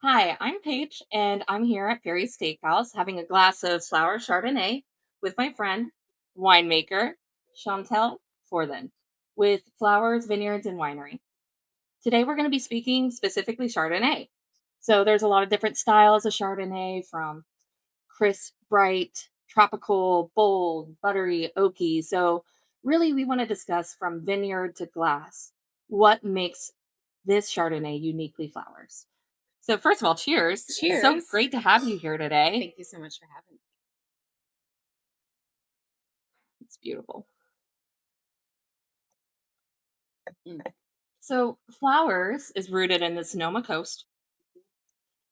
Hi, I'm Paige, and I'm here at Perry's Steakhouse having a glass of sour Chardonnay with my friend, winemaker Chantel Forthen, with Flowers, Vineyards, and Winery. Today we're going to be speaking specifically Chardonnay. So there's a lot of different styles of Chardonnay from crisp, bright, tropical, bold, buttery, oaky. So really we want to discuss from vineyard to glass what makes this Chardonnay uniquely flowers. So first of all, cheers. It's so Cheers. great to have you here today. Thank you so much for having It's beautiful. me. So Flowers is rooted in the Sonoma Coast,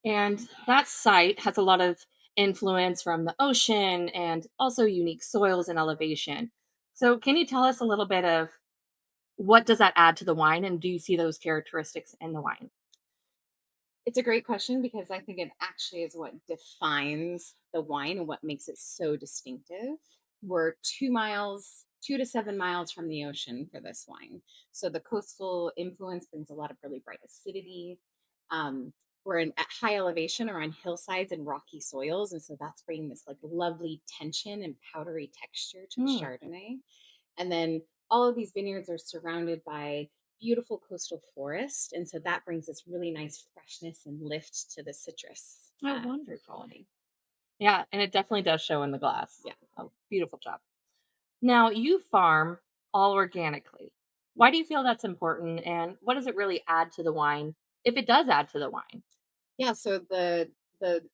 and that site has a lot of influence from the ocean and also unique soils and elevation. So can you tell us a little bit of what does that add to the wine, and do you see those characteristics in the wine? It's a great question because I think it actually is what defines the wine and what makes it so distinctive. We're 2 miles, 2 to 7 miles from the ocean for this wine. So the coastal influence brings a lot of really bright acidity. Um, we're at high elevation around hillsides and rocky soils. And so that's bringing this like lovely tension and powdery texture to the Hmm. Chardonnay. And then all of these vineyards are surrounded by beautiful coastal forest. And so that brings this really nice freshness and lift to the citrus Oh, wonderful. quality. Yeah, and it definitely does show in the glass. Yeah. Oh, beautiful job. Now, you farm all organically. Why do you feel that's important, and what does it really add to the wine, if it does add to the wine? Yeah. So the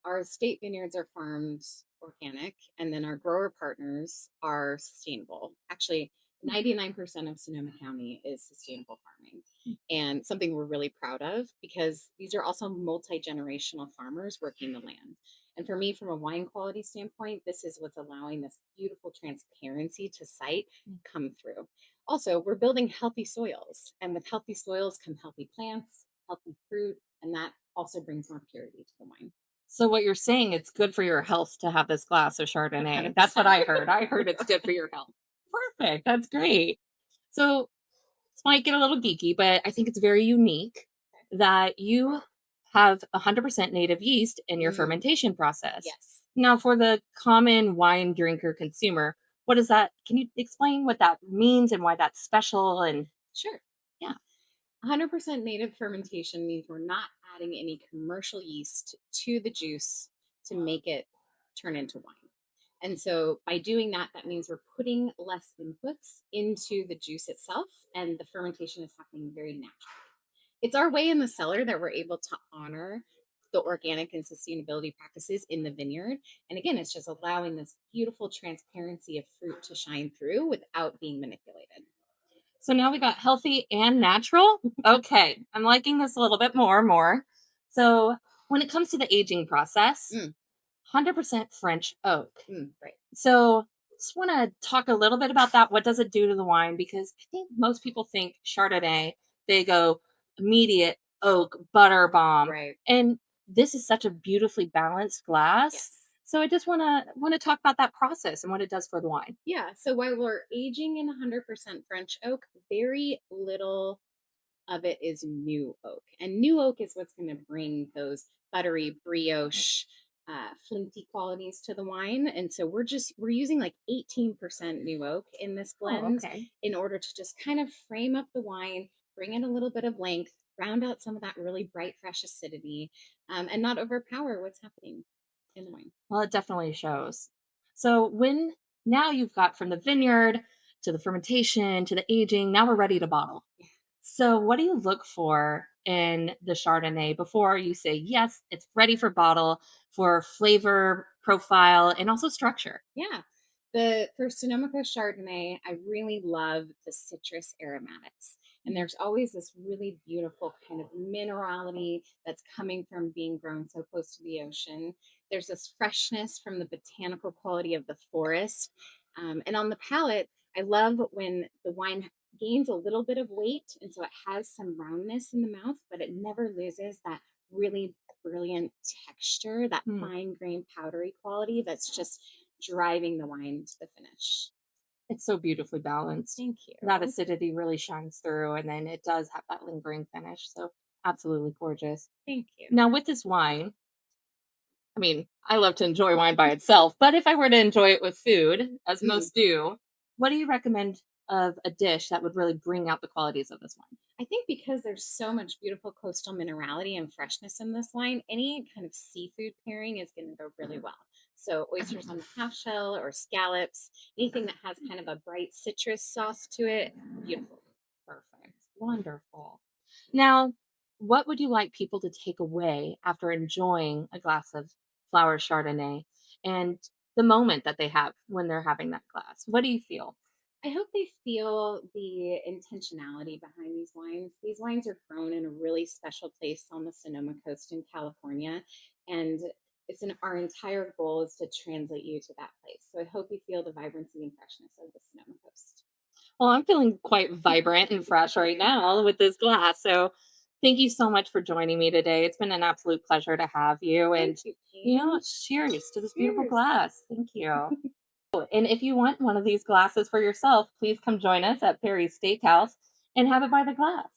our state vineyards are farmed organic, and then our grower partners are sustainable. Actually, 99% of Sonoma County is sustainable farming, and something we're really proud of because these are also multi-generational farmers working the land. And for me, from a wine quality standpoint, this is what's allowing this beautiful transparency to site come through. Also, we're building healthy soils, and with healthy soils come healthy plants, healthy fruit, and that also brings more purity to the wine. So, what you're saying, it's good for your health to have this glass of Chardonnay. That's what 100%. I heard. I heard it's good for your health. Perfect. That's great. So, this might get a little geeky, but I think it's very unique that you have 100% native yeast in your Mm, fermentation process. yes, Now, for the common wine drinker consumer, what is that? Can you explain what that means and why that's special? And sure. yeah. 100% native fermentation means we're not adding any commercial yeast to the juice to make it turn into wine. And so by doing that, that means we're putting less inputs into the juice itself, and the fermentation is happening very naturally. It's our way in the cellar that we're able to honor the organic and sustainability practices in the vineyard. And again, it's just allowing this beautiful transparency of fruit to shine through without being manipulated. So now we got healthy and natural. Okay. I'm liking this a little bit more and more. So when it comes to the aging process, Mm, 100% French oak. right. So just want to talk a little bit about that. What does it do to the wine? Because I think most people think Chardonnay, they go immediate oak, butter bomb. Right. And this is such a beautifully balanced glass. Yes. So I just want to talk about that process and what it does for the wine. Yeah. So while we're aging in 100% French oak, very little of it is new oak. And new oak is what's going to bring those buttery brioche, flinty qualities to the wine. And so we're using like 18% new oak in this Oh, blend okay. in order to just kind of frame up the wine, bring in a little bit of length, round out some of that really bright, fresh acidity, and not overpower what's happening in the wine. Well, it definitely shows. So when now you've got from the vineyard to the fermentation to the aging, now we're ready to bottle. So what do you look for in the Chardonnay before you say yes, it's ready for bottle for flavor profile and also structure? Yeah. The for Sonoma Coast Chardonnay, I really love the citrus aromatics. And there's always this really beautiful kind of minerality that's coming from being grown so close to the ocean. There's this freshness from the botanical quality of the forest. And on the palate, I love when the wine gains a little bit of weight. And so it has some roundness in the mouth, but it never loses that really brilliant texture, that Hmm. fine grained powdery quality that's just driving the wine to the finish. It's so beautifully balanced. Thank That you. acidity really shines through, and then it does have that lingering finish. So absolutely gorgeous. Thank you. Now, with this wine, I mean, I love to enjoy wine by itself, but if I were to enjoy it with food, as Mm. most do, what do you recommend of a dish that would really bring out the qualities of this wine? I think because there's so much beautiful coastal minerality and freshness in this wine, any kind of seafood pairing is going to go really well. So, oysters on the half shell or scallops, anything that has kind of a bright citrus sauce to it, beautiful. Perfect. Wonderful. Now, what would you like people to take away after enjoying a glass of flower Chardonnay and the moment that they have when they're having that glass? What do you feel? I hope they feel the intentionality behind these wines. These wines are grown in a really special place on the Sonoma Coast in California, and our entire goal is to translate you to that place. So I hope you feel the vibrancy and freshness of the Sonoma Coast. Well, I'm feeling quite vibrant and fresh right now with this glass. So, thank you so much for joining me today. It's been an absolute pleasure to have you. Thank And, you, Jean. cheers to this beautiful Cheers. glass. Thank you. And if you want one of these glasses for yourself, please come join us at Perry's Steakhouse and have it by the glass.